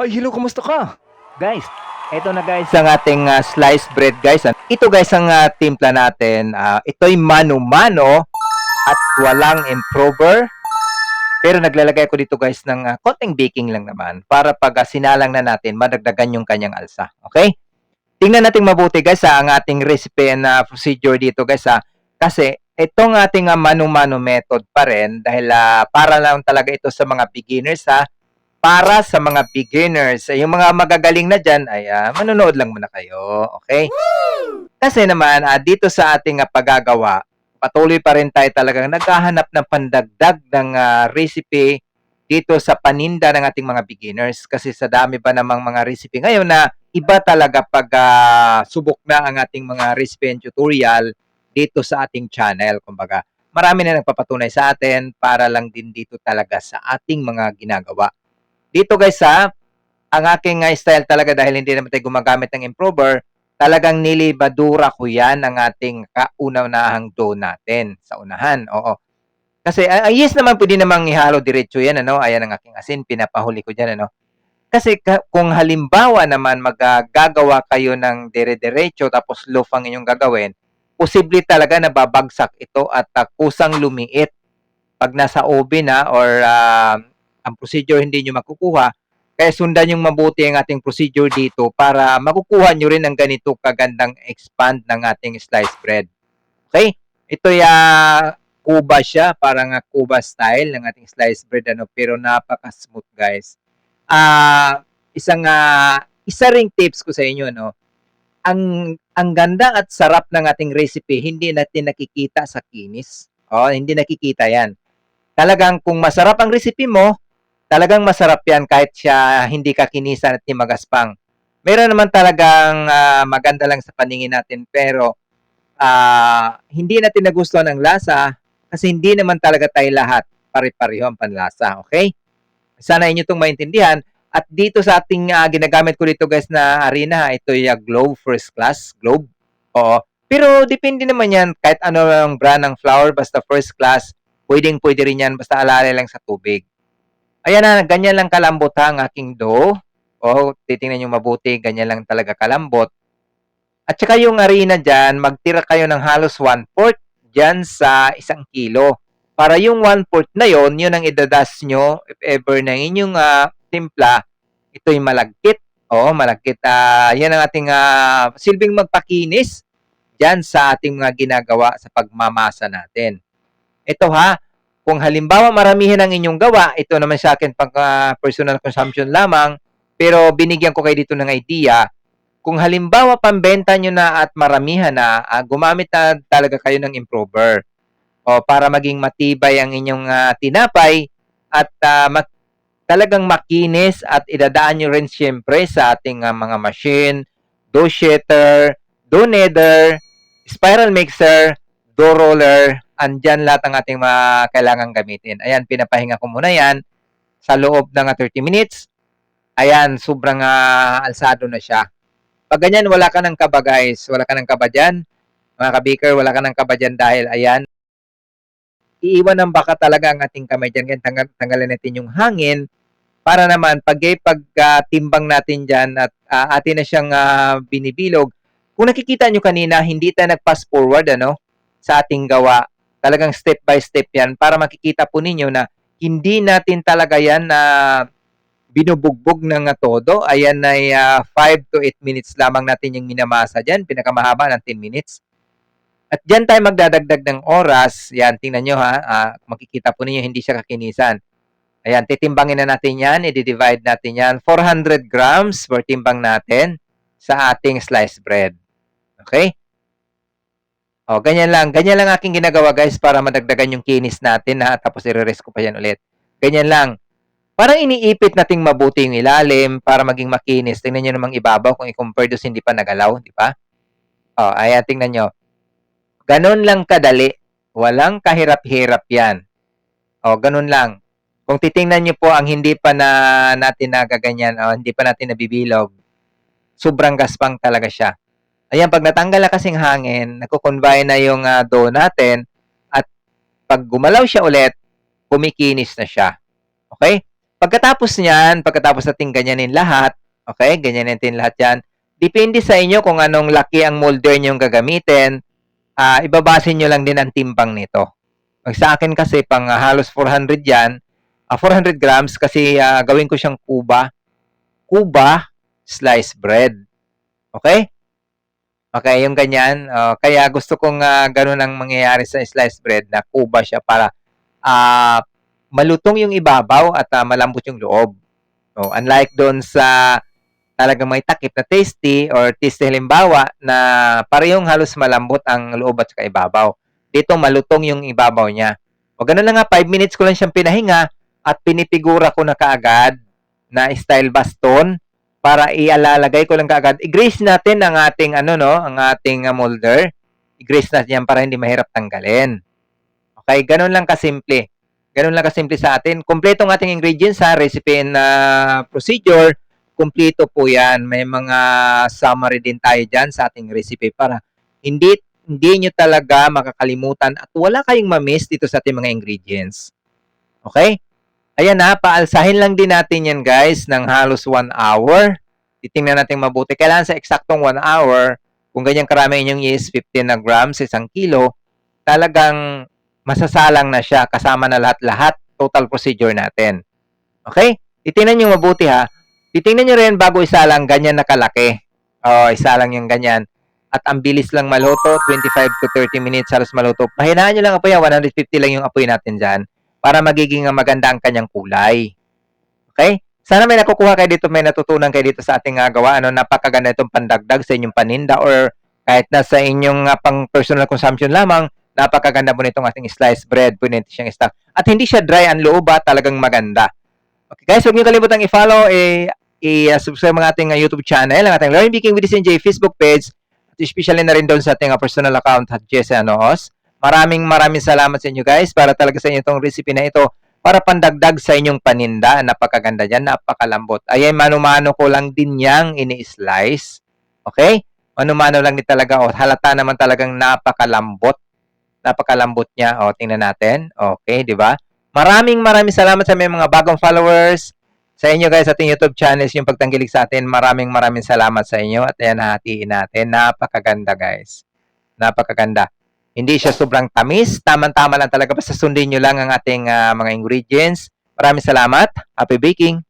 Ay, hello, kumusta ka? Guys, eto na guys ang ating sliced bread guys. Ito guys ang timpla natin. Ito'y mano-mano at walang improver. Pero naglalagay ko dito guys ng konting baking lang naman para pag sinalang na natin, madagdagan yung kanyang alsa. Okay? Tingnan natin mabuti guys ang ating recipe and procedure dito guys kasi itong ating mano-mano method pa rin dahil para lang talaga ito sa mga beginners para sa mga beginners. Yung mga magagaling na dyan, ay manonood lang muna kayo. Okay? Kasi naman, dito sa ating paggagawa, patuloy pa rin tayo talagang naghahanap ng pandagdag ng recipe dito sa paninda ng ating mga beginners. Kasi sa dami pa namang mga recipe ngayon na iba talaga pag subok na ang ating mga recipe and tutorial dito sa ating channel. Kumbaga, marami na nagpapatunay sa atin para lang din dito talaga sa ating mga ginagawa. Dito guys ang aking style talaga dahil hindi naman tayo gumagamit ng improver, talagang nilibadura ko yan ang ating kauna-unahang dough natin sa unahan. Oo. Kasi yes naman pwede namang ihalo diretso yan ano. Ayan ang aking asin, pinapahuli ko diyan ano. Kasi kung halimbawa naman magagawa kayo ng dire-diretso tapos loaf ang inyong gagawin, posible talaga na babagsak ito at kusang lumiit pag nasa oven or ang procedure hindi nyo makukuha. Kaya sundan yung mabuti ang ating procedure dito para makukuha nyo rin ang ganito kagandang expand ng ating sliced bread. Okay? Ito kuba siya, parang kuba style ng ating sliced bread ano, pero napaka-smooth guys. Isa ring tips ko sa inyo no. Ang ganda at sarap ng ating recipe hindi natin nakikita sa kinis. Hindi nakikita 'yan. Talagang kung masarap ang recipe mo, talagang masarap yan kahit siya hindi ka kinisan at timagaspang. Meron naman talagang maganda lang sa paningin natin pero hindi natin nagustuhan ang lasa kasi hindi naman talaga tayo lahat pare-pareho ang panlasa. Okay? Sana inyo itong maintindihan. At dito sa ating ginagamit ko dito guys na harina, ito yung Globe First Class. Globe. Oo. Pero depende naman yan kahit ano ang brand ng flour basta first class. Pwedeng-pwede rin yan basta alalay lang sa tubig. Ayan na, ganyan lang kalambot ang aking dough. Titingnan nyo mabuti, ganyan lang talaga kalambot. At saka yung harina dyan, magtira kayo ng halos 1/4 dyan sa 1 kilo. Para yung 1/4 na yon, yun ang idadas nyo if ever na inyong timpla, ito'y malagkit. Malagkit. Yan ang ating silbing magpakinis dyan sa ating mga ginagawa sa pagmamasa natin. Ito kung halimbawa maramihan ang inyong gawa, ito naman sa akin pag personal consumption lamang, pero binigyan ko kayo dito ng idea. Kung halimbawa pambenta nyo na at maramihan na, gumamit na talaga kayo ng improver. Para maging matibay ang inyong tinapay at talagang makinis at idadaan nyo rin siyempre sa ating mga machine, dough sheeter, dough kneader, spiral mixer, dough roller, andyan lahat ang ating mga kailangan gamitin. Ayan, pinapahinga ko muna yan sa loob ng 30 minutes. Ayan, sobrang alsado na siya. Pag ganyan, wala ka ng kaba guys. Wala ka ng kaba dyan. Mga ka-baker, wala ka ng kaba dyan dahil ayan, iiwan ng baka talaga ang ating kamay dyan. Kaya tanggalin natin yung hangin para naman pag timbang natin dyan at atin na siyang binibilog. Kung nakikita nyo kanina, hindi tayo nag-pass forward sa ating gawa. Talagang step by step yan para makikita po ninyo na hindi natin talaga yan na binubugbog ng todo. Ayan ay 5 to 8 minutes lamang natin yung minamasa dyan. Pinakamahaba ng 10 minutes. At dyan tayo magdadagdag ng oras. Yan, tingnan nyo makikita po ninyo hindi siya kakinisan. Ayan, titimbangin na natin yan. I-divide natin yan. 400 grams per timbang natin sa ating sliced bread. Okay? Ganyan lang. Ganyan lang aking ginagawa guys para madagdagan yung kinis natin tapos i-rest ko pa yan ulit. Ganyan lang. Parang iniipit nating mabuti yung ilalim para maging makinis. Tingnan nyo namang ibabaw kung i-compare doon hindi pa nagalaw, di ba? Ayan, tingnan nyo. Ganon lang kadali. Walang kahirap-hirap yan. Ganun lang. Kung titingnan nyo po ang hindi pa natin nagaganyan hindi pa natin nabibilog, sobrang gaspang talaga siya. Ayan, pag natanggal na kasing hangin, nagko-combine na yung dough natin at pag gumalaw siya ulit, kumikinis na siya. Okay? Pagkatapos niyan, pagkatapos natin ganyanin lahat, okay, ganyanin natin lahat yan, depende sa inyo kung anong laki ang molder nyo gagamitin, ibabase nyo lang din ang timbang nito. Sa akin kasi, pang halos 400 yan, 400 grams kasi gawin ko siyang kuba sliced bread. Okay? Okay, yung ganyan. Kaya gusto kong ganun ang mangyayari sa sliced bread na kuba siya para malutong yung ibabaw at malambot yung loob. So, unlike doon sa talagang may takip na tasty halimbawa na parehong halos malambot ang loob at saka ibabaw. Dito malutong yung ibabaw niya. O ganun lang nga, 5 minutes ko lang siyang pinahinga at pinipigura ko na kaagad na style baston para ialalagay ko lang kaagad. I-grease natin ang ating ang ating molder. I-grease natin yan para hindi mahirap tanggalin. Okay, ganun lang kasimple. Ganun lang kasimple sa atin. Kompleto ang ating ingredients sa recipe and procedure. Kompleto po yan. May mga summary din tayo dyan sa ating recipe para hindi nyo talaga makakalimutan at wala kayong ma-miss dito sa ating mga ingredients. Okay? Ayan na, paalsahin lang din natin yan guys ng halos 1 hour. Titingnan natin mabuti. Kailangan sa eksaktong 1 hour, kung ganyan karami inyong is 15 na grams, 1 kilo, talagang masasalang na siya kasama na lahat-lahat total procedure natin. Okay? Titingnan nyo mabuti ha. Titingnan nyo rin bago isalang ganyan na kalaki. Isalang yung ganyan. At ang bilis lang maluto, 25 to 30 minutes halos maluto. Pahinaan nyo lang apoy, 150 lang yung apoy natin dyan para magiging maganda ang kanyang kulay. Okay? Sana may nakukuha kayo dito, may natutunan kayo dito sa ating gawa. Napakaganda itong pandagdag sa inyong paninda or kahit na sa inyong pang personal consumption lamang, napakaganda po nitong ating sliced bread. Pwede natin siyang stock. At hindi siya dry ang loob, talagang maganda. Okay guys, huwag niyo kalimutan i-follow, i-subscribe ang ating YouTube channel, ang ating Learning Baking with SNJ Facebook page, at especially na rin doon sa ating personal account at Jesse Anoos. Maraming salamat sa inyo guys para talaga sa inyo itong recipe na ito para pandagdag sa inyong paninda. Napakaganda dyan, napakalambot. Ayan, mano-mano ko lang din yang ini-slice. Okay? Mano-mano lang din talaga. Halata naman talagang napakalambot. Napakalambot niya. Tingnan natin. Okay, di ba? Maraming salamat sa mga bagong followers. Sa inyo guys, sa ating YouTube channel, yung pagtanggilig sa atin. Maraming salamat sa inyo. At ayan, hahatiin natin. Napakaganda guys. Napakaganda. Hindi siya sobrang tamis. Tama-tama lang talaga. Basta sundin nyo lang ang ating mga ingredients. Maraming salamat. Happy baking!